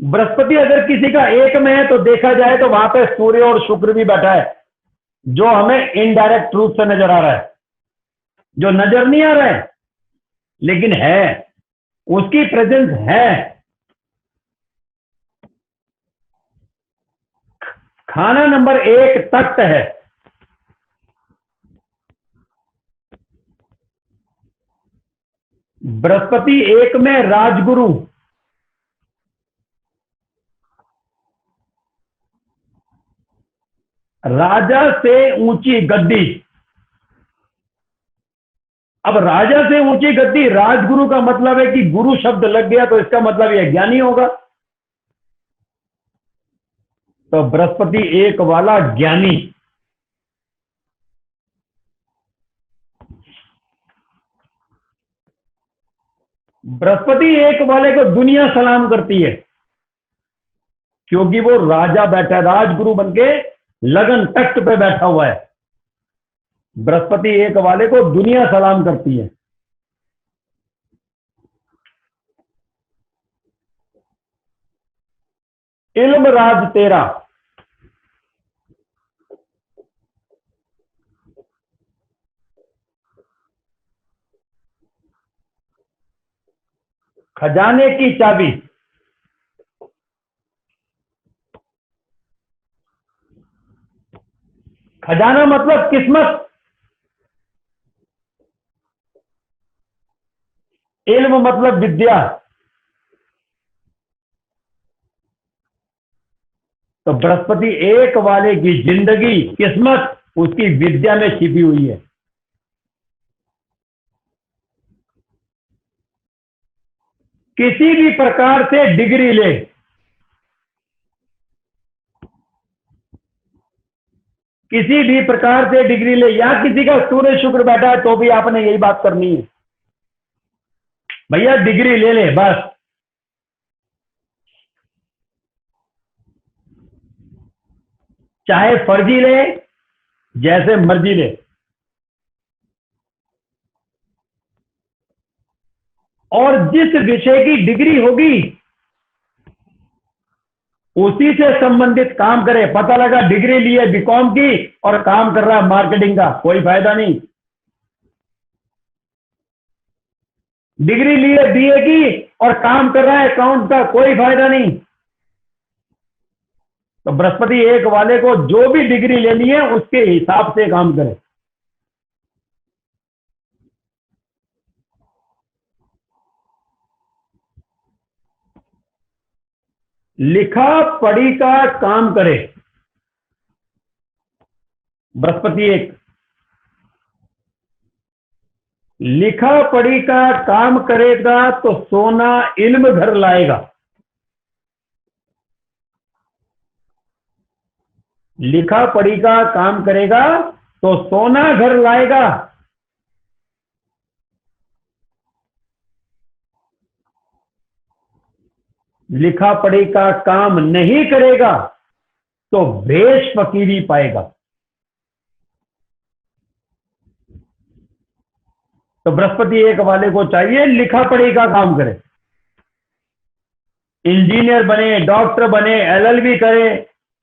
बृहस्पति अगर किसी का एक में है तो देखा जाए तो वहां पे सूर्य और शुक्र भी बैठा है, जो हमें इनडायरेक्ट रूप से नजर आ रहा है, जो नजर नहीं आ रहा है लेकिन है, उसकी प्रेजेंस है। खाना नंबर 1 तख्त है। बृहस्पति एक में राजगुरु, राजा से ऊंची गद्दी। अब राजा से ऊंची गद्दी, राजगुरु का मतलब है कि गुरु शब्द लग गया तो इसका मतलब यह ज्ञानी होगा। तो बृहस्पति एक वाला ज्ञानी। बृहस्पति एक वाले को दुनिया सलाम करती है, क्योंकि वो राजा बैठा है, राजगुरु बनके लगन तख्त पे बैठा हुआ है। बृहस्पति एक वाले को दुनिया सलाम करती है। इल्म राज तेरा, खजाने की चाबी। खजाना मतलब किस्मत, इल्म मतलब विद्या। तो बृहस्पति एक वाले की जिंदगी, किस्मत उसकी विद्या में छिपी हुई है। किसी भी प्रकार से डिग्री ले, किसी भी प्रकार से डिग्री ले, या किसी का सूर्य शुक्र बैठा है तो भी आपने यही बात करनी है, भैया डिग्री ले ले बस। चाहे फर्जी ले, जैसे मर्जी ले, और जिस विषय की डिग्री होगी उसी से संबंधित काम करे। पता लगा डिग्री ली है बीकॉम की और काम कर रहा है मार्केटिंग का, कोई फायदा नहीं। डिग्री ली है बीए की और काम कर रहा है अकाउंट का, कोई फायदा नहीं। तो बृहस्पति एक वाले को जो भी डिग्री लेनी है उसके हिसाब से काम करे। लिखा पढ़ी का काम करे। बृहस्पति एक लिखा पढ़ी का काम करेगा तो सोना इल्म घर लाएगा। लिखा पढ़ी का काम करेगा तो सोना घर लाएगा। लिखा पढ़ी का काम नहीं करेगा तो भेष फकीरी पाएगा। तो बृहस्पति एक वाले को चाहिए लिखा पढ़ी का काम करे, इंजीनियर बने, डॉक्टर बने, एलएलबी करे,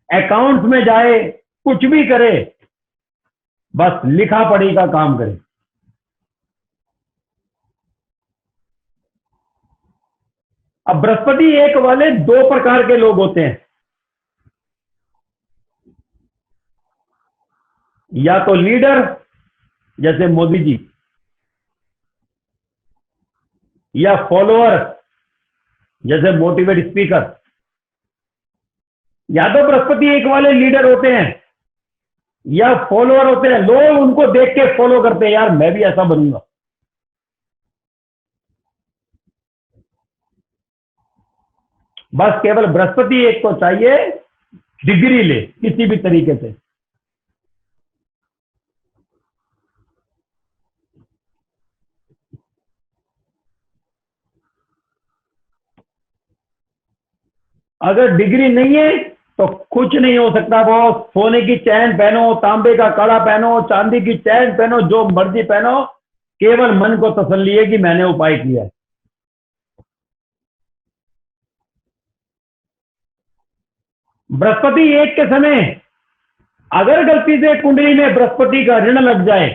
अकाउंट्स में जाए, कुछ भी करे, बस लिखा पढ़ी का काम करे। अब बृहस्पति एक वाले 2 प्रकार के लोग होते हैं, या तो लीडर जैसे मोदी जी, या फॉलोअर जैसे मोटिवेट स्पीकर। या तो बृहस्पति एक वाले लीडर होते हैं या फॉलोअर होते हैं, लोग उनको देख के फॉलो करते हैं, यार मैं भी ऐसा बनूंगा। बस केवल बृहस्पति एक को चाहिए डिग्री ले किसी भी तरीके से। अगर डिग्री नहीं है तो कुछ नहीं हो सकता बॉस। सोने की चैन पहनो, तांबे का कड़ा पहनो, चांदी की चैन पहनो, जो मर्जी पहनो, केवल मन को तसल्ली है कि मैंने उपाय किया है। बृहस्पति एक के समय अगर गलती से कुंडली में बृहस्पति का ऋण लग जाए,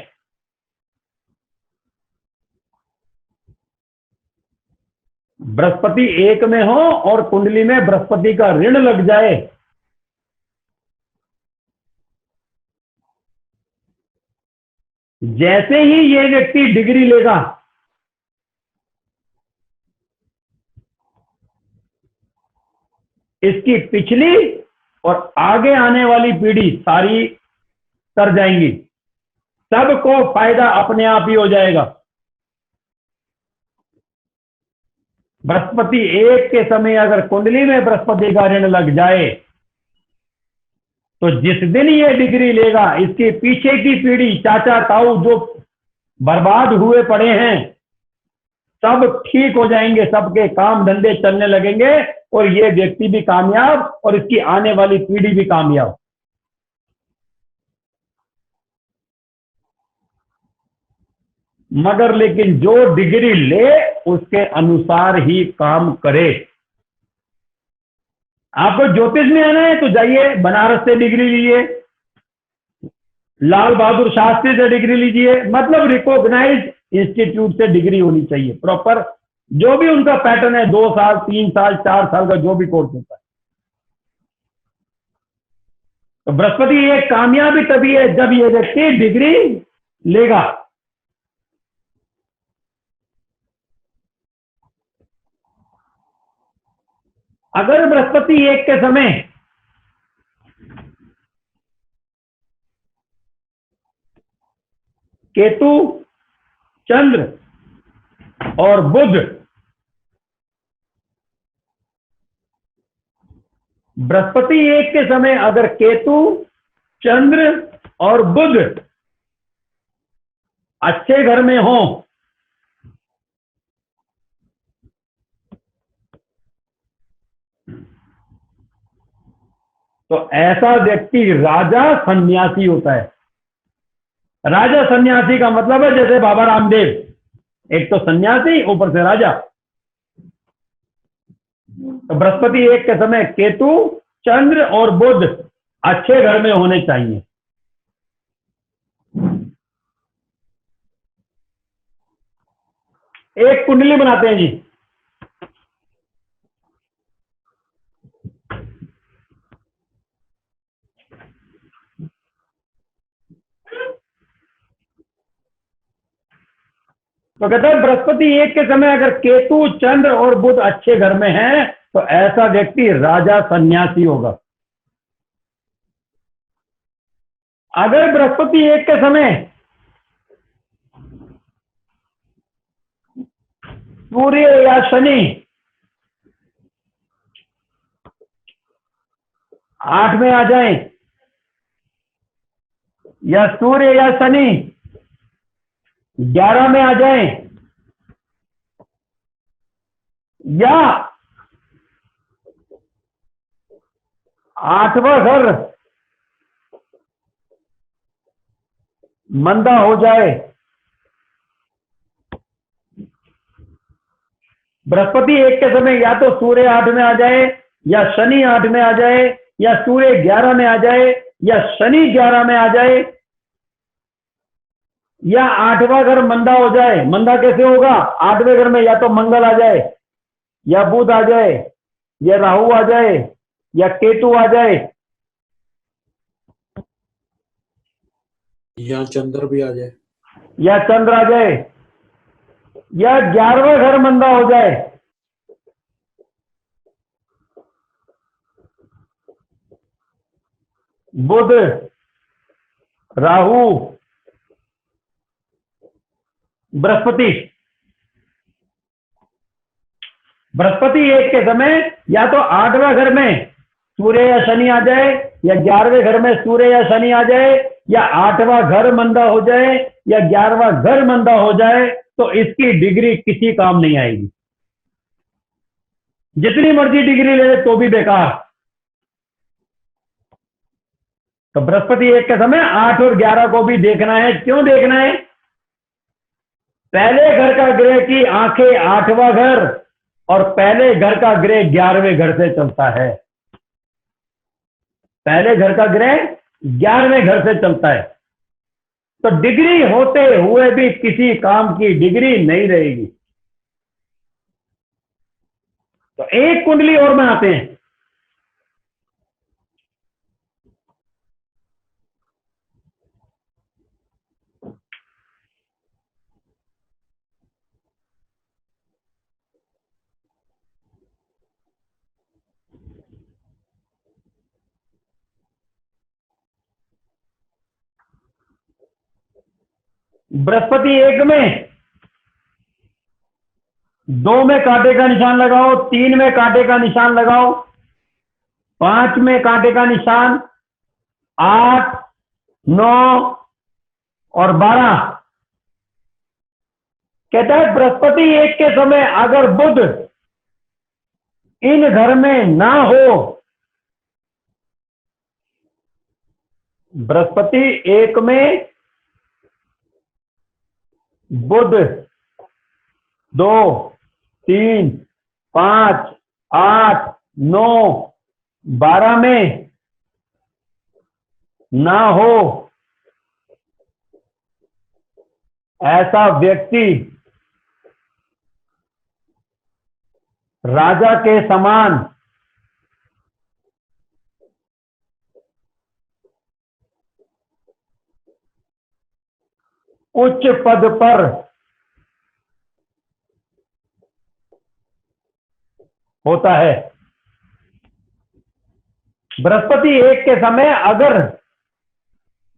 बृहस्पति एक में हो और कुंडली में बृहस्पति का ऋण लग जाए, जैसे ही ये व्यक्ति डिग्री लेगा, इसकी पिछली और आगे आने वाली पीढ़ी सारी तर जाएंगी, सबको फायदा अपने आप ही हो जाएगा। बृहस्पति एक के समय अगर कुंडली में बृहस्पति का ऋण लग जाए, तो जिस दिन ये डिग्री लेगा, इसके पीछे की पीढ़ी, चाचा ताऊ जो बर्बाद हुए पड़े हैं, सब ठीक हो जाएंगे, सबके काम धंधे चलने लगेंगे और ये व्यक्ति भी कामयाब और इसकी आने वाली पीढ़ी भी कामयाब। मगर लेकिन जो डिग्री ले उसके अनुसार ही काम करे। आपको ज्योतिष में आना है तो जाइए, बनारस से डिग्री लीजिए, लाल बहादुर शास्त्री से डिग्री लीजिए, मतलब रिकॉग्नाइज इंस्टीट्यूट से डिग्री होनी चाहिए प्रॉपर, जो भी उनका पैटर्न है, 2 साल 3 साल 4 साल का जो भी कोर्स होता है। तो बृहस्पति एक कामयाबी तभी है जब ये व्यक्ति डिग्री लेगा। अगर बृहस्पति एक के समय केतु, चंद्र और बुध, बृहस्पति एक के समय अगर केतु, चंद्र और बुध अच्छे घर में हो, तो ऐसा व्यक्ति राजा सन्यासी होता है। राजा सन्यासी का मतलब है जैसे बाबा रामदेव, एक तो सन्यासी ऊपर से राजा। तो बृहस्पति एक के समय केतु, चंद्र और बुध अच्छे घर में होने चाहिए। एक कुंडली बनाते हैं जी, तो कहते हैं बृहस्पति एक के समय अगर केतु, चंद्र और बुध अच्छे घर में हैं, तो ऐसा व्यक्ति राजा सन्यासी होगा। अगर बृहस्पति एक के समय सूर्य या शनि 8 में आ जाए, या सूर्य या शनि 11 में आ जाए, या 8वां घर मंदा हो जाए, बृहस्पति एक के समय या तो सूर्य 8 में आ जाए, या शनि 8 में आ जाए, या सूर्य 11 में आ जाए, या शनि 11 में आ जाए, या 8वां घर मंदा हो जाए। मंदा कैसे होगा? 8वें घर में या तो मंगल आ जाए, या बुध आ जाए, या राहु आ जाए, या केतु आ जाए, या चंद्र भी आ जाए, या चंद्र आ जाए, या 11वां घर मंदा हो जाए। बुध, राहु, बृहस्पति एक के समय या तो 8वां घर में सूर्य या शनि आ जाए, या 11वें घर में सूर्य या शनि आ जाए, या 8वां घर मंदा हो जाए, या 11वां घर मंदा हो जाए, तो इसकी डिग्री किसी काम नहीं आएगी। जितनी मर्जी डिग्री ले तो भी बेकार। तो बृहस्पति एक के समय 8 और 11 को भी देखना है। क्यों देखना है? पहले घर का ग्रह की आंखें 8वां घर और पहले घर का ग्रह 11वें घर से चलता है। पहले घर का ग्रह 11वें घर से चलता है, तो डिग्री होते हुए भी किसी काम की डिग्री नहीं रहेगी। तो एक कुंडली और बनाते हैं। बृहस्पति 1 में, 2 में कांटे का निशान लगाओ, 3 में कांटे का निशान लगाओ, 5 में कांटे का निशान, 8, 9 और 12। कहता है बृहस्पति 1 के समय अगर बुध इन घर में ना हो, बृहस्पति 1 में बुध 2, 3, 5, 8, 9, 12 में ना हो, ऐसा व्यक्ति राजा के समान उच्च पद पर होता है। बृहस्पति 1 के समय अगर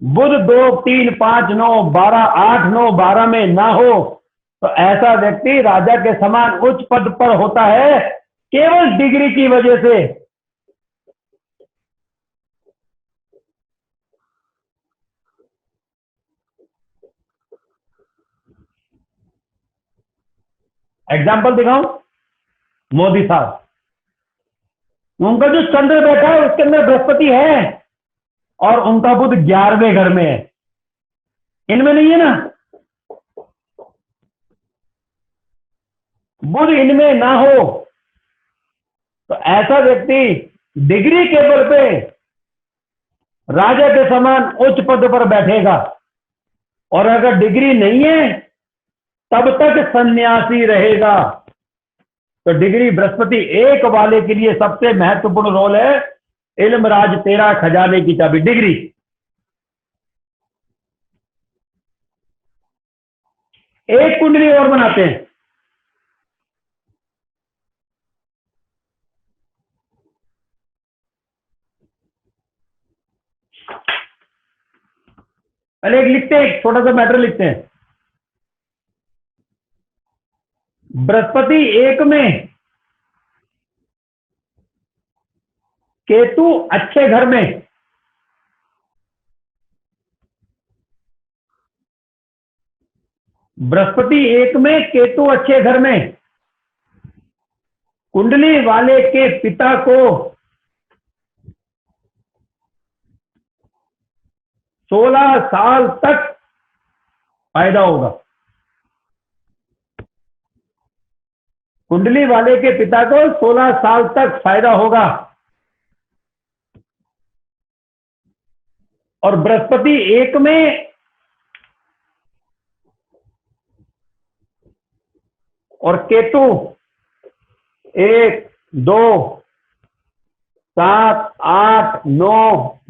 बुध 2, 3, 5, 9, 12, 8, 9, 12 में ना हो, तो ऐसा व्यक्ति राजा के समान उच्च पद पर होता है केवल डिग्री की वजह से। एग्जाम्पल दिखाऊं, मोदी साहब, उनका जो चंद्र बैठा है उसके अंदर बृहस्पति है और उनका बुध 11वें घर में है, इनमें नहीं है ना। बुध इनमें ना हो तो ऐसा व्यक्ति डिग्री के बल पे राजा के समान उच्च पद पर बैठेगा, और अगर डिग्री नहीं है तब तक सन्यासी रहेगा। तो डिग्री बृहस्पति 1 वाले के लिए सबसे महत्वपूर्ण रोल है। इल्म राज तेरा खजाने की चाबी डिग्री। एक कुंडली और बनाते हैं। पहले एक लिखते हैं, एक छोटा सा मैटर लिखते हैं। बृहस्पति 1 में, केतु अच्छे घर में, बृहस्पति 1 में केतु अच्छे घर में, कुंडली वाले के पिता को 16 साल तक फायदा होगा। कुंडली वाले के पिता को 16 साल तक फायदा होगा। और बृहस्पति 1 में और केतु 1, 2, 7, 8, 9,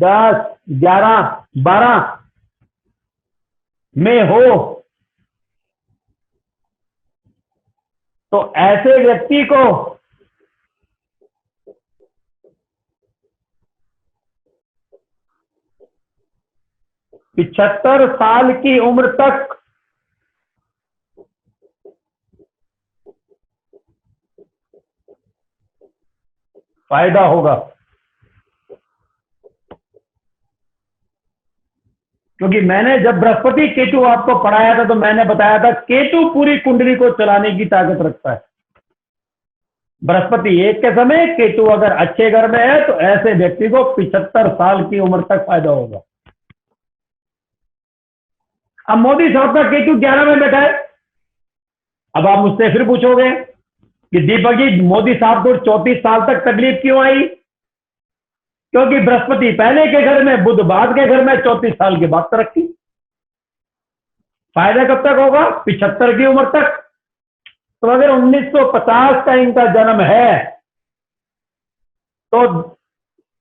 10, 11, 12 में हो, तो ऐसे व्यक्ति को पिछहत्तर साल की उम्र तक फायदा होगा। क्योंकि मैंने जब बृहस्पति केतु आपको पढ़ाया था तो मैंने बताया था केतु पूरी कुंडली को चलाने की ताकत रखता है। बृहस्पति 1 के समय केतु अगर अच्छे घर में है तो ऐसे व्यक्ति को 75 साल की उम्र तक फायदा होगा। अब मोदी साहब का केतु 11 में बैठा है। अब आप मुझसे फिर पूछोगे कि दीपक जी मोदी साहब को 34 साल तक तकलीफ क्यों आई? क्योंकि बृहस्पति पहले के घर में, बुध बाद के घर में, 34 साल के बाद तरक्की। फायदा कब तक होगा? 75 की उम्र तक। तो अगर 1950 का इनका जन्म है तो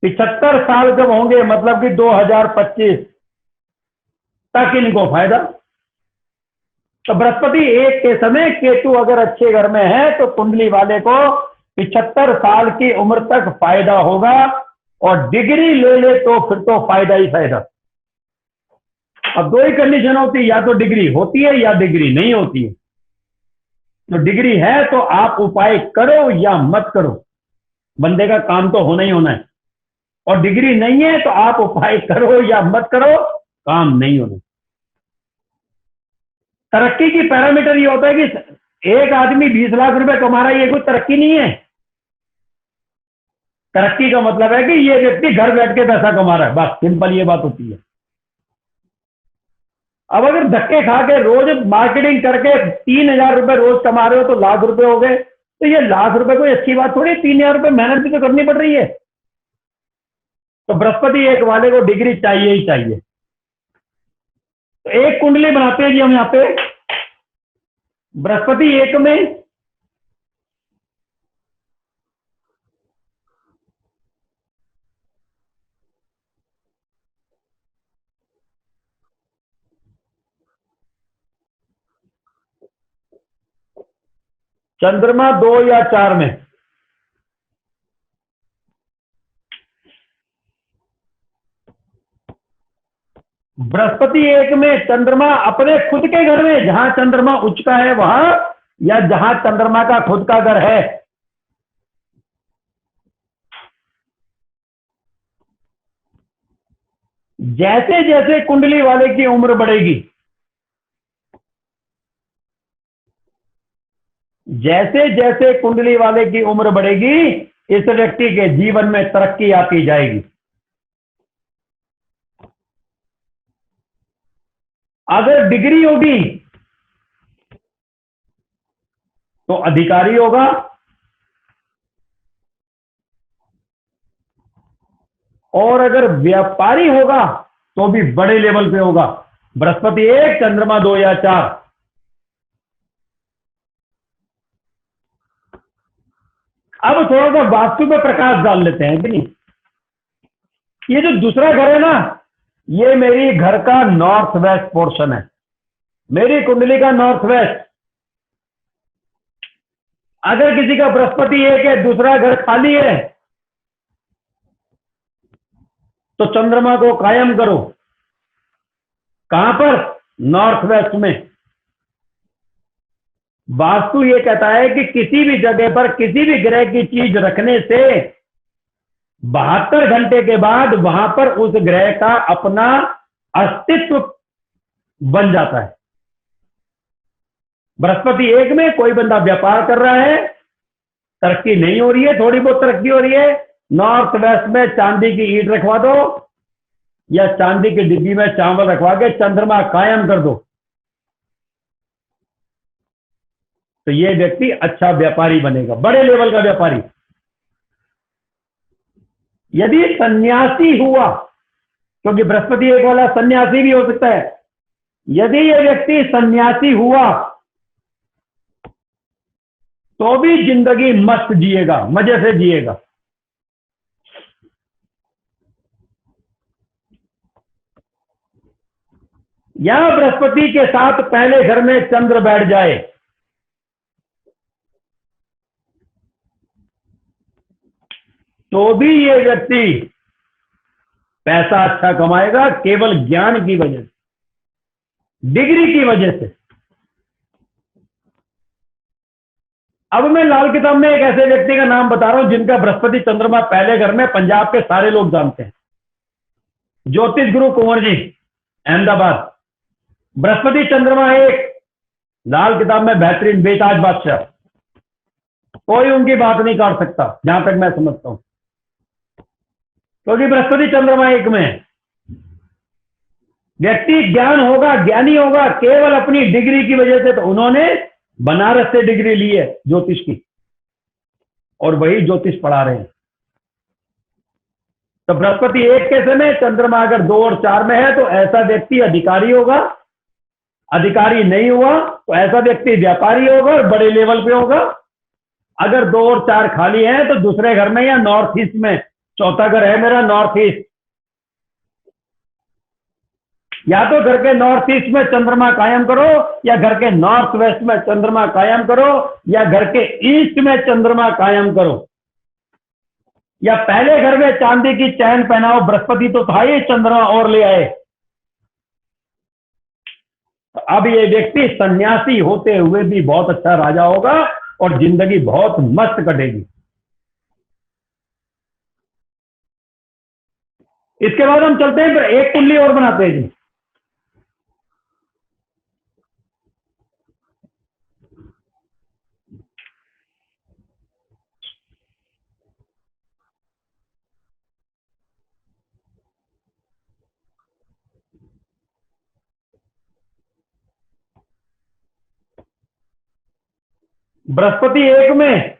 75 साल जब होंगे, मतलब कि 2025 तक इनको फायदा। तो बृहस्पति एक के समय, केतु अगर अच्छे घर में है तो कुंडली वाले को 75 साल की उम्र तक फायदा होगा, और डिग्री ले ले तो फिर तो फायदा ही फायदा। अब दो ही कंडीशन होती है, या तो डिग्री होती है या डिग्री नहीं होती है। तो डिग्री है तो आप उपाय करो या मत करो, बंदे का काम तो होना ही होना है। और डिग्री नहीं है तो आप उपाय करो या मत करो, काम नहीं होना। तरक्की की पैरामीटर ये होता है कि एक आदमी 20 लाख रुपए कमा रहा है, ये कोई तरक्की नहीं है। तरक्की का मतलब है कि ये व्यक्ति घर बैठ के पैसा कमा रहा है, बस सिंपल ये बात होती है। अब अगर धक्के खा के रोज मार्केटिंग करके 3,000 रुपए रोज कमा रहे हो तो लाख रुपए हो गए, तो ये लाख रुपए कोई अच्छी बात थोड़ी, 3,000 रुपए मेहनत भी तो करनी पड़ रही है। तो बृहस्पति एक वाले को डिग्री चाहिए ही चाहिए। तो एक कुंडली बनाते हैं जी हम यहाँ पे, बृहस्पति एक में चंद्रमा 2 या 4 में। बृहस्पति एक में, चंद्रमा अपने खुद के घर में, जहां चंद्रमा उच्च का है वहां, या जहां चंद्रमा का खुद का घर है। जैसे जैसे कुंडली वाले की उम्र बढ़ेगी, जैसे जैसे कुंडली वाले की उम्र बढ़ेगी, इस व्यक्ति के जीवन में तरक्की आती जाएगी। अगर डिग्री होगी तो अधिकारी होगा, और अगर व्यापारी होगा तो भी बड़े लेवल पे होगा। बृहस्पति एक, चंद्रमा 2 या 4। अब थोड़ा सा वास्तु पे प्रकाश डाल लेते हैं कि नहीं। ये जो दूसरा घर है ना, ये मेरी घर का नॉर्थ वेस्ट पोर्शन है, मेरी कुंडली का नॉर्थ वेस्ट। अगर किसी का बृहस्पति एक है, दूसरा घर खाली है, तो चंद्रमा को कायम करो। कहां पर? नॉर्थ वेस्ट में। वास्तु ये कहता है कि किसी भी जगह पर किसी भी ग्रह की चीज रखने से 72 घंटे के बाद वहां पर उस ग्रह का अपना अस्तित्व बन जाता है। बृहस्पति एक में कोई बंदा व्यापार कर रहा है, तरक्की नहीं हो रही है, थोड़ी बहुत तरक्की हो रही है, नॉर्थ वेस्ट में चांदी की ईंट रखवा दो या चांदी की डिब्बी में चावल रखवा के चंद्रमा कायम कर दो, तो ये व्यक्ति अच्छा व्यापारी बनेगा, बड़े लेवल का व्यापारी। यदि सन्यासी हुआ, क्योंकि बृहस्पति एक वाला सन्यासी भी हो सकता है, यदि ये व्यक्ति सन्यासी हुआ तो भी जिंदगी मस्त जिएगा, मजे से जिएगा। या बृहस्पति के साथ पहले घर में चंद्र बैठ जाए, तो भी ये व्यक्ति पैसा अच्छा कमाएगा, केवल ज्ञान की वजह से, डिग्री की वजह से। अब मैं लाल किताब में एक ऐसे व्यक्ति का नाम बता रहा हूं जिनका बृहस्पति चंद्रमा पहले घर में, पंजाब के सारे लोग जानते हैं, ज्योतिष गुरु कुंवर जी, अहमदाबाद। बृहस्पति चंद्रमा एक, लाल किताब में बेहतरीन बेताज बादशाह, कोई उनकी बात नहीं काट सकता जहां तक मैं समझता हूं, क्योंकि बृहस्पति चंद्रमा एक में व्यक्ति ज्ञान होगा, ज्ञानी होगा, केवल अपनी डिग्री की वजह से। तो उन्होंने बनारस से डिग्री ली है ज्योतिष की, और वही ज्योतिष पढ़ा रहे हैं। तो बृहस्पति 1 के समय चंद्रमा अगर 2 और 4 में है तो ऐसा व्यक्ति अधिकारी होगा, अधिकारी नहीं हुआ तो ऐसा व्यक्ति व्यापारी होगा और बड़े लेवल पे होगा। अगर 2 और 4 खाली हैं तो दूसरे घर में या नॉर्थ ईस्ट में, चौथा घर है मेरा नॉर्थ ईस्ट, या तो घर के नॉर्थ ईस्ट में चंद्रमा कायम करो या घर के नॉर्थ वेस्ट में चंद्रमा कायम करो या घर के ईस्ट में चंद्रमा कायम करो, या पहले घर में चांदी की चैन पहनाओ, बृहस्पति तो था ही, चंद्रमा और ले आए। अब ये व्यक्ति सन्यासी होते हुए भी बहुत अच्छा राजा होगा और जिंदगी बहुत मस्त कटेगी। इसके बाद हम चलते हैं, एक कुंडली और बनाते हैं जी। बृहस्पति 1 में,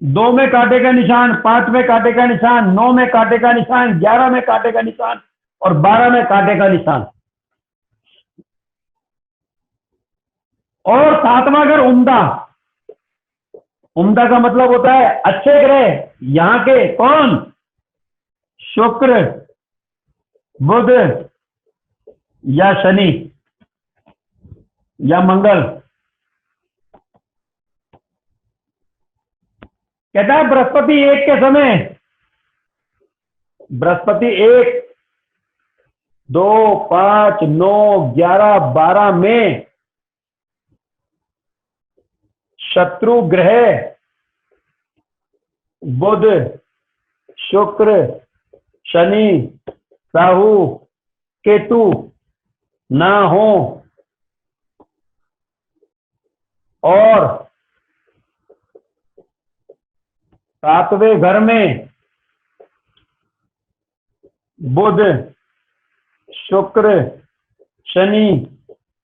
2 में कांटे का निशान, 5 में कांटे का निशान, 9 में कांटे का निशान, 11 में कांटे का निशान और 12 में कांटे का निशान। और 7वां घर उम्दा। उम्दा का मतलब होता है अच्छे ग्रह, यहां के कौन? शुक्र, बुध या शनि या मंगल। कहता है बृहस्पति 1 के समय, बृहस्पति 1, 2, 5, 9, 11, 12 में शत्रु ग्रह बुध, शुक्र, शनि, राहु, केतु ना हो और 7वें घर में बुध, शुक्र, शनि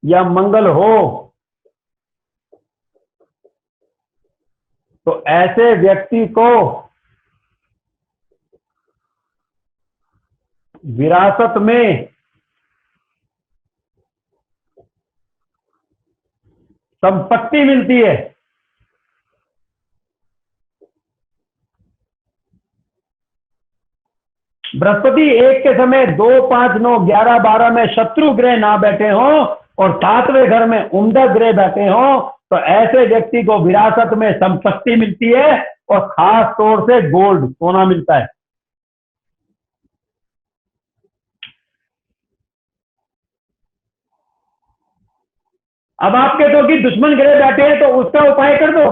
या मंगल हो तो ऐसे व्यक्ति को विरासत में संपत्ति मिलती है। बृहस्पति 1 के समय 2, 5, 9, 11, 12 में शत्रु ग्रह ना बैठे हो और 7वें घर में उम्दा ग्रह बैठे हो तो ऐसे व्यक्ति को विरासत में संपत्ति मिलती है और खास तौर से गोल्ड, सोना मिलता है। अब आप कहते हो कि दुश्मन ग्रह बैठे हैं तो उसका उपाय कर दो।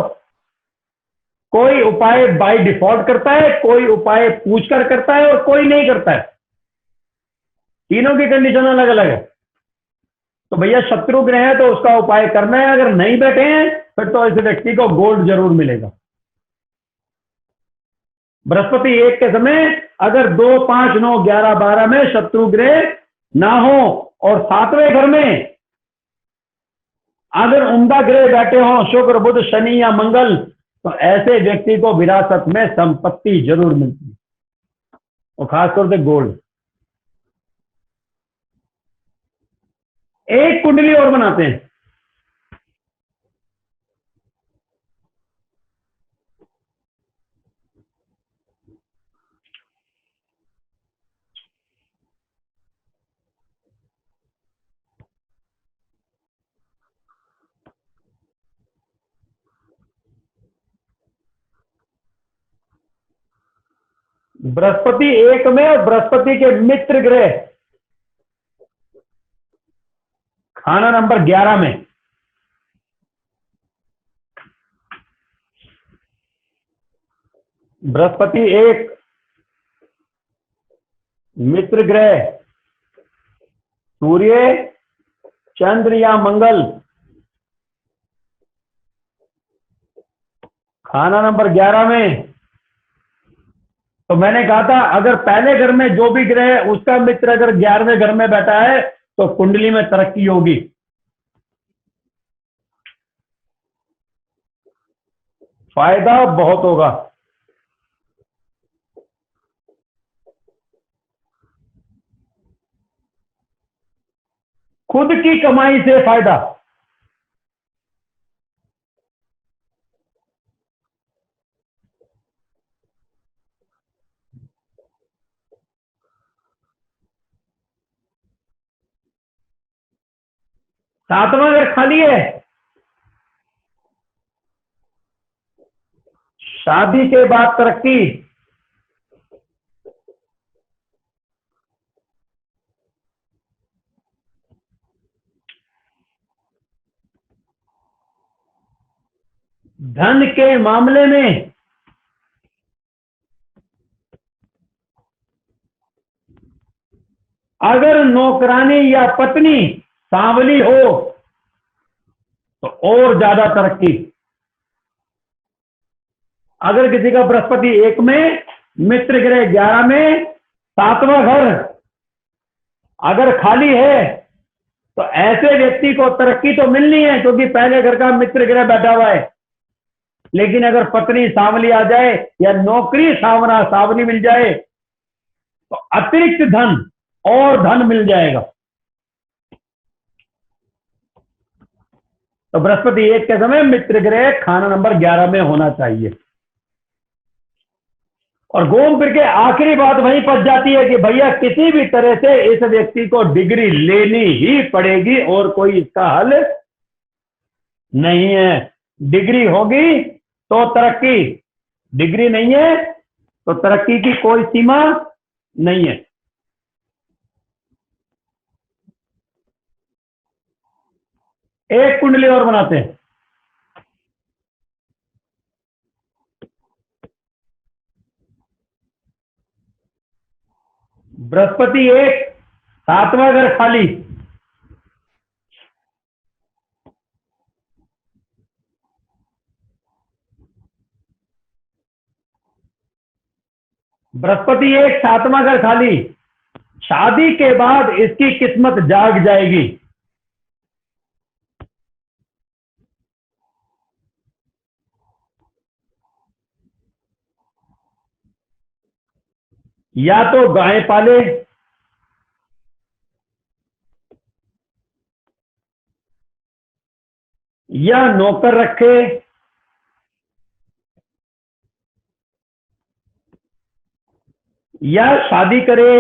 कोई उपाय बाय डिफॉल्ट करता है, कोई उपाय पूछकर करता है और कोई नहीं करता है। तीनों की कंडीशन अलग अलग है। तो भैया शत्रु ग्रह है तो उसका उपाय करना है, अगर नहीं बैठे हैं फिर तो इस व्यक्ति को गोल्ड जरूर मिलेगा। बृहस्पति 1 के समय अगर 2, 5, 9, 11, 12 में शत्रु ग्रह ना हो और 7वें घर में अगर उम्दा ग्रह बैठे हो, शुक्र, बुध, शनि या मंगल, तो ऐसे व्यक्ति को विरासत में संपत्ति जरूर मिलती है और खासतौर से गोल्ड। एक कुंडली और बनाते हैं। बृहस्पति 1 में और बृहस्पति के मित्र ग्रह खाना नंबर 11 में। बृहस्पति 1 मित्र ग्रह सूर्य, चंद्र या मंगल खाना नंबर 11 में। तो मैंने कहा था अगर पहले घर में जो भी ग्रह है उसका मित्र अगर 11वें घर में बैठा है तो कुंडली में तरक्की होगी। फायदा बहुत होगा। खुद की कमाई से फायदा। सातवां घर खाली है, शादी के बाद तरक्की, धन के मामले में अगर नौकरानी या पत्नी सांवली हो तो और ज्यादा तरक्की। अगर किसी का बृहस्पति 1 में, मित्र ग्रह 11 में, सातवां घर अगर खाली है तो ऐसे व्यक्ति को तरक्की तो मिलनी है क्योंकि पहले घर का मित्र ग्रह बैठा हुआ है। लेकिन अगर पत्नी सांवली आ जाए या नौकरी सांवली मिल जाए तो अतिरिक्त धन और धन मिल जाएगा। तो बृहस्पति 1 के समय मित्र ग्रह खाना नंबर 11 में होना चाहिए। और घूम फिर के आखिरी बात वहीं फंस जाती है कि भैया किसी भी तरह से इस व्यक्ति को डिग्री लेनी ही पड़ेगी और कोई इसका हल नहीं है। डिग्री होगी तो तरक्की, डिग्री नहीं है तो तरक्की की कोई सीमा नहीं है। एक कुंडली और बनाते हैं। बृहस्पति 1, सातवां घर खाली, बृहस्पति 1 सातवां घर खाली, शादी के बाद इसकी किस्मत जाग जाएगी। या तो गाय पाले या नौकर रखे या शादी करे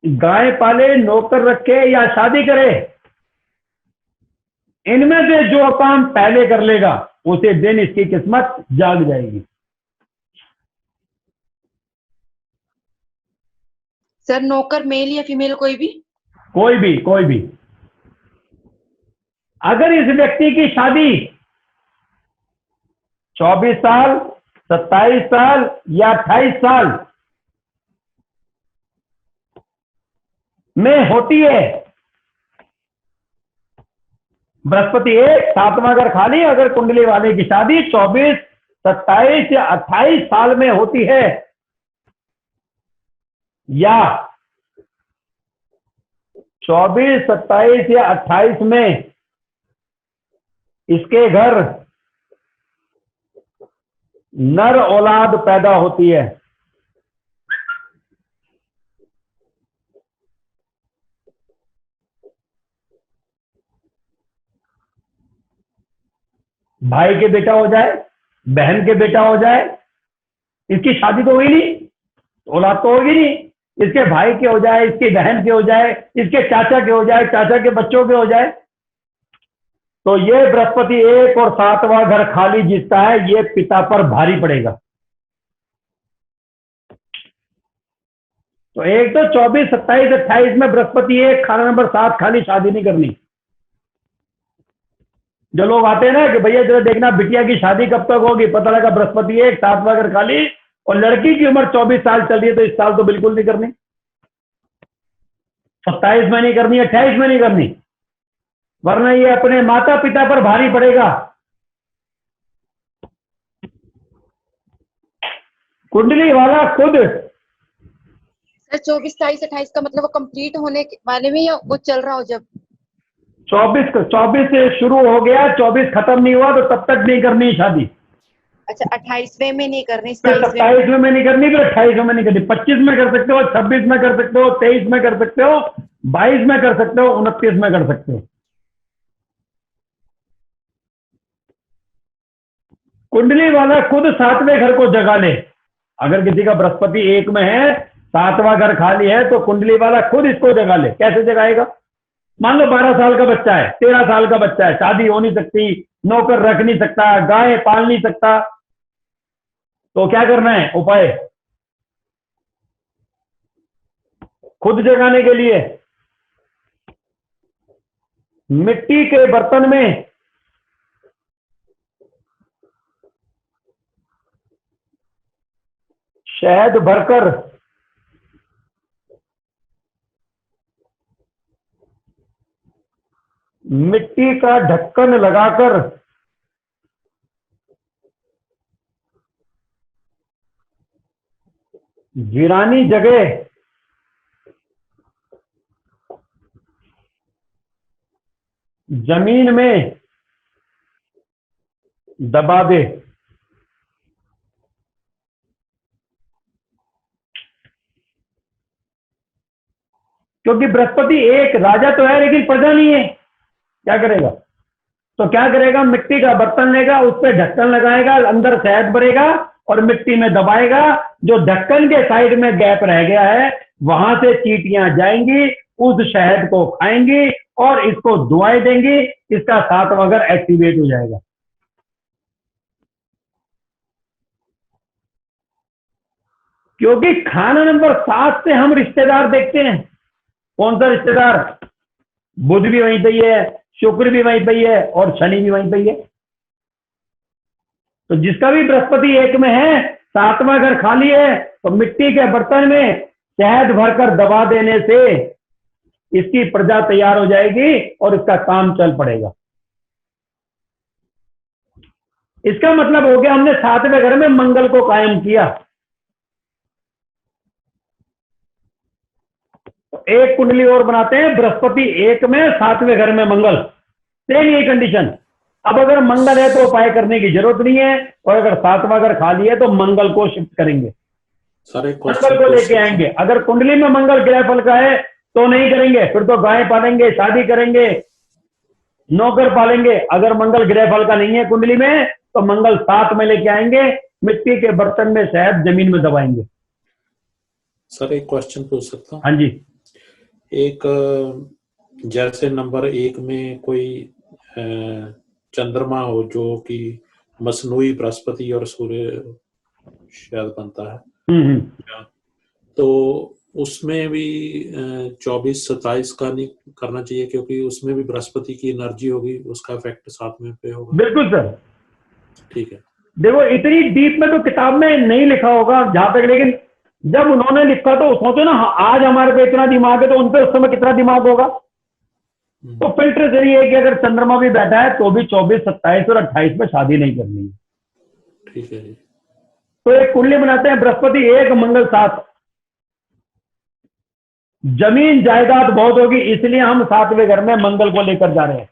गाय पाले, नौकर रखे या शादी करे, इनमें से जो काम पहले कर लेगा उसे दिन इसकी किस्मत जाग जाएगी। सर नौकर मेल या फीमेल कोई भी? कोई भी। अगर इस व्यक्ति की शादी 24 साल, 27 साल या 28 साल में होती है, बृहस्पति 1 सातवां घर खाली, अगर कुंडली वाले की शादी 24, 27 या 28 साल में होती है या 24, 27 या 28 में इसके घर नर औलाद पैदा होती है, भाई के बेटा हो जाए, बहन के बेटा हो जाए, इसकी शादी तो हुई नहीं, औलाद तो होगी नहीं, इसके भाई के हो जाए, इसकी बहन के हो जाए, इसके चाचा के हो जाए, चाचा के बच्चों के हो जाए, तो ये बृहस्पति 1 और सातवां घर खाली जिसका है ये पिता पर भारी पड़ेगा। तो एक तो 24, 27, 28 में बृहस्पति 1 खाना नंबर 7 खाली, शादी नहीं करनी। जो लोग आते हैं ना कि भैया जरा देखना बिटिया की शादी कब तक होगी, पता लगा बृहस्पति 1 सातवां घर खाली और लड़की की उम्र 24 साल चल रही है तो इस साल तो बिल्कुल नहीं करनी, 27 में नहीं करनी, 28 में नहीं करनी, वरना ये अपने माता पिता पर भारी पड़ेगा। कुंडली वाला खुद सर 24, 27, 28 का मतलब वो कंप्लीट होने वाले में या वो चल रहा हो? जब 24 से शुरू हो गया, 24 खत्म नहीं हुआ तो तब तक नहीं करनी शादी। अच्छा 28वें में नहीं करनी, फिर 27वें 27 में नहीं करनी, फिर 28 में नहीं करनी, 25 में कर सकते हो, 26 में कर सकते हो, 23 में कर सकते हो, 22 में कर सकते हो, 29 में कर सकते हो। कुंडली वाला खुद 7वें घर को जगा ले। अगर किसी का बृहस्पति 1 में है, 7वां घर खाली है, तो कुंडली वाला खुद इसको जगा ले। कैसे जगाएगा? मान लो 12 साल का बच्चा है, 13 साल का बच्चा है, शादी हो नहीं सकती, नौकर रख नहीं सकता, गाय पाल नहीं सकता, तो क्या करना है उपाय खुद जगाने के लिए? मिट्टी के बर्तन में शहद भरकर मिट्टी का ढक्कन लगाकर वीरानी जगह जमीन में दबा दे। क्योंकि बृहस्पति एक राजा तो है लेकिन प्रजा नहीं है, क्या करेगा? तो क्या करेगा? मिट्टी का बर्तन लेगा, उस पर ढक्कन लगाएगा, अंदर शहद भरेगा और मिट्टी में दबाएगा। जो ढक्कन के साइड में गैप रह गया है, वहां से चींटियां जाएंगी, उस शहद को खाएंगी और इसको दुआएं देंगी। इसका 7वां घर एक्टिवेट हो जाएगा। क्योंकि खाना नंबर 7 से हम रिश्तेदार देखते हैं। कौन सा रिश्तेदार? बुध भी वहीं पे ही है, शुक्र भी वहीं पे ही है और शनि भी वहीं पे ही है। तो जिसका भी बृहस्पति 1 में है, 7वां घर खाली है, तो मिट्टी के बर्तन में शहद भरकर दबा देने से इसकी प्रजा तैयार हो जाएगी और इसका काम चल पड़ेगा। इसका मतलब हो गया हमने 7वें घर में मंगल को कायम किया। तो एक कुंडली और बनाते हैं, बृहस्पति 1 में, 7वें घर में मंगल, सेम यही कंडीशन। अब अगर मंगल है तो उपाय करने की जरूरत नहीं है, और अगर 7वां घर खाली है तो मंगल को शिफ्ट करेंगे, मंगल को लेके आएंगे। अगर कुंडली में मंगल ग्रह फल का है तो नहीं करेंगे, फिर तो गाय पालेंगे, शादी करेंगे, नौकर पालेंगे। अगर मंगल ग्रह फल का नहीं है कुंडली में, तो मंगल 7 में लेके आएंगे, मिट्टी के बर्तन में शहद जमीन में दबाएंगे। सर एक क्वेश्चन पूछ सकता हूँ? हाँ जी। एक जैसे नंबर 1 में कोई चंद्रमा हो जो कि मसनूई बृहस्पति और सूर्य शायद बनता है, तो उसमें भी 24-27 का नहीं करना चाहिए, क्योंकि उसमें भी बृहस्पति की एनर्जी होगी, उसका इफेक्ट 7वें पे होगा। बिल्कुल सर, ठीक है। देखो इतनी डीप में तो किताब में नहीं लिखा होगा जहां तक, लेकिन जब उन्होंने लिखा तो सोचो ना, आज हमारे पे इतना दिमाग है तो उन पे उस समय कितना दिमाग होगा। तो फिल्टर सही है कि अगर चंद्रमा भी बैठा है तो भी 24, 27 और 28 में शादी नहीं करनी है। ठीक है। तो एक कुंडली बनाते हैं, बृहस्पति 1, मंगल 7। जमीन जायदाद बहुत होगी, इसलिए हम 7वें घर में मंगल को लेकर जा रहे हैं।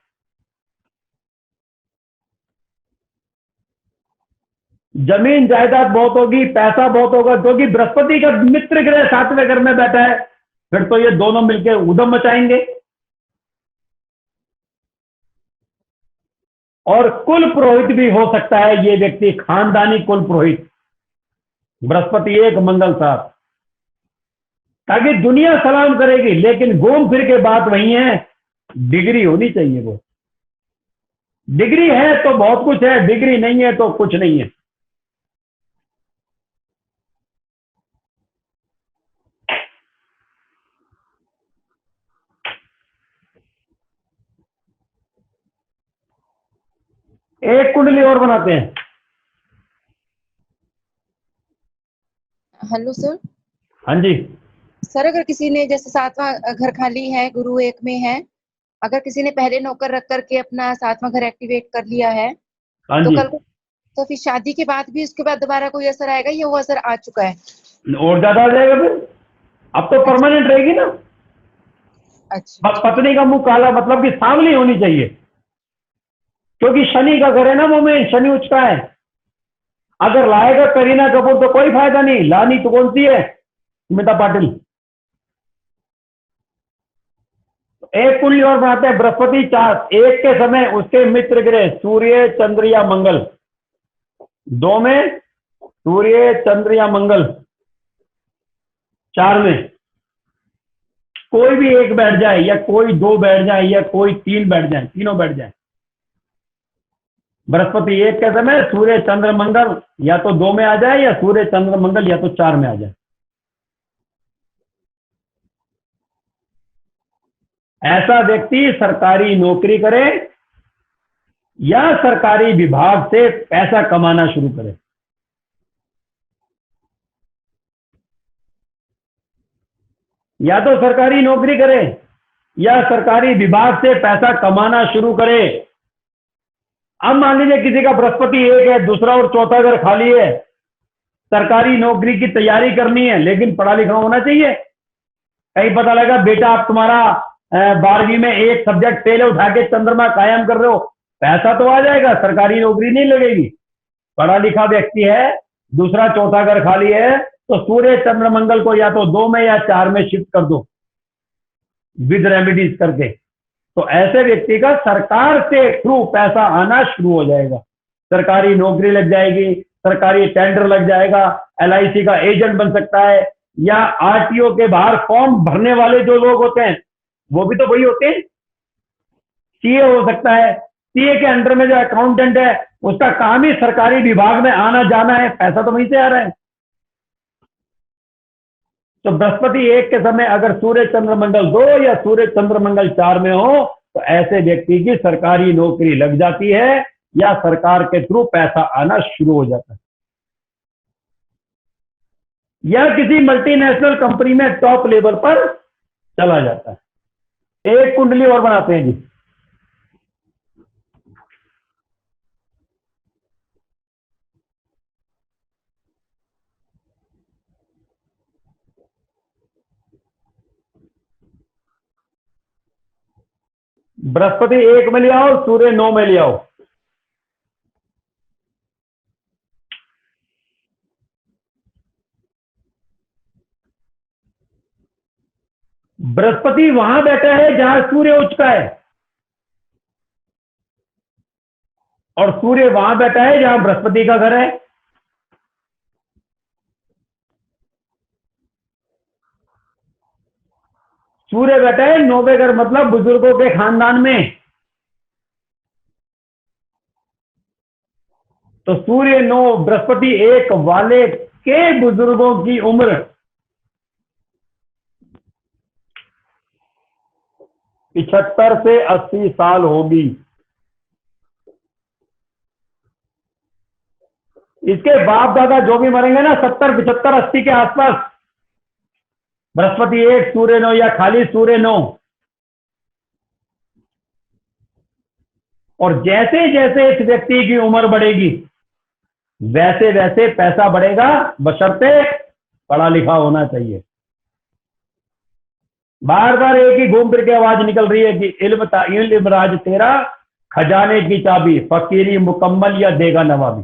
जमीन जायदाद बहुत होगी, पैसा बहुत होगा, क्योंकि बृहस्पति का मित्र ग्रह 7वें घर में बैठा है। फिर तो ये दोनों मिलकर उद्यम मचाएंगे। और कुल पुरोहित भी हो सकता है ये व्यक्ति, खानदानी कुल पुरोहित, बृहस्पति 1, मंगल 7, ताकि दुनिया सलाम करेगी। लेकिन घूम फिर के बात वही है, डिग्री होनी चाहिए। वो डिग्री है तो बहुत कुछ है, डिग्री नहीं है तो कुछ नहीं है। एक कुंडली और बनाते हैं। Hello sir. हाँ जी सर, अगर किसी ने जैसे 7वां घर खाली है, गुरु 1 में है, अगर किसी ने पहले नौकर रख करके अपना 7वां घर एक्टिवेट कर लिया है, हाँ तो जी, कल को तो फिर शादी के बाद भी उसके बाद दोबारा कोई असर आएगा या वो असर आ चुका है? और ज्यादा आ जाएगा फिर। अब तो परमानेंट रहेगी ना। अच्छा। पत्नी का मुंह काला मतलब कि सांवली होनी चाहिए, क्योंकि शनि का घर है ना वो, में शनि उचका है। अगर लाएगा करीना कपूर तो कोई फायदा नहीं, लानी तो कौन सी है, स्मिता पाटिल। एक कुंडली और बनाते हैं, बृहस्पति 4, एक के समय उसके मित्र ग्रह सूर्य चंद्र या मंगल, 2 में सूर्य चंद्र या मंगल, 4 में कोई भी एक बैठ जाए या कोई 2 बैठ जाए या कोई 3 बैठ जाए, तीनों बैठ जाए। बृहस्पति एक के समय सूर्य चंद्र मंगल या तो 2 में आ जाए या सूर्य चंद्र मंगल या तो 4 में आ जाए। ऐसा व्यक्ति सरकारी नौकरी करे या सरकारी विभाग से पैसा कमाना शुरू करे। या तो सरकारी नौकरी करे या सरकारी विभाग से पैसा कमाना शुरू करे। अब मान लीजिए किसी का बृहस्पति एक है, दूसरा और चौथा घर खाली है, सरकारी नौकरी की तैयारी करनी है लेकिन पढ़ा लिखा होना चाहिए। कहीं पता लगा बेटा आप तुम्हारा 12वीं में एक सब्जेक्ट फेल है, उठा के चंद्रमा कायम कर रहे हो, पैसा तो आ जाएगा, सरकारी नौकरी नहीं लगेगी। पढ़ा लिखा व्यक्ति है, दूसरा चौथा घर खाली है, तो सूर्य चंद्र मंगल को या तो 2 में या 4 में शिफ्ट कर दो विद रेमेडीज करके। तो ऐसे व्यक्ति का सरकार से थ्रू पैसा आना शुरू हो जाएगा, सरकारी नौकरी लग जाएगी, सरकारी टेंडर लग जाएगा, LIC का एजेंट बन सकता है, या RTO के बाहर फॉर्म भरने वाले जो लोग होते हैं वो भी तो वही होते हैं। CA हो सकता है, CA के अंडर में जो अकाउंटेंट है उसका काम ही सरकारी विभाग में आना जाना है, पैसा तो वहीं से आ रहा है। तो बृहस्पति एक के समय अगर सूर्य चंद्र मंगल 2 या सूर्य चंद्र मंगल 4 में हो तो ऐसे व्यक्ति की सरकारी नौकरी लग जाती है या सरकार के थ्रू पैसा आना शुरू हो जाता है, या किसी मल्टीनेशनल कंपनी में टॉप लेवल पर चला जाता है। एक कुंडली और बनाते हैं जी। बृहस्पति 1 में ले आओ, सूर्य 9 में ले आओ। बृहस्पति वहां बैठा है जहां सूर्य उच्च का है, और सूर्य वहां बैठा है जहां बृहस्पति का घर है। सूर्य बैठा है 9वें घर, मतलब बुजुर्गों के खानदान में। तो सूर्य 9 बृहस्पति 1 वाले के बुजुर्गों की उम्र 75 से 80 साल होगी। इसके बाप दादा जो भी मरेंगे ना 70, 75, 80 के आसपास, बृहस्पति 1 सूर्य 9 या खाली सूर्य 9। और जैसे जैसे इस व्यक्ति की उम्र बढ़ेगी वैसे वैसे पैसा बढ़ेगा, बशर्ते पढ़ा लिखा होना चाहिए। बार बार एक ही घूम फिर के आवाज निकल रही है कि इल्म राज तेरा, खजाने की चाबी, फकीरी मुकम्मल या देगा नवाबी।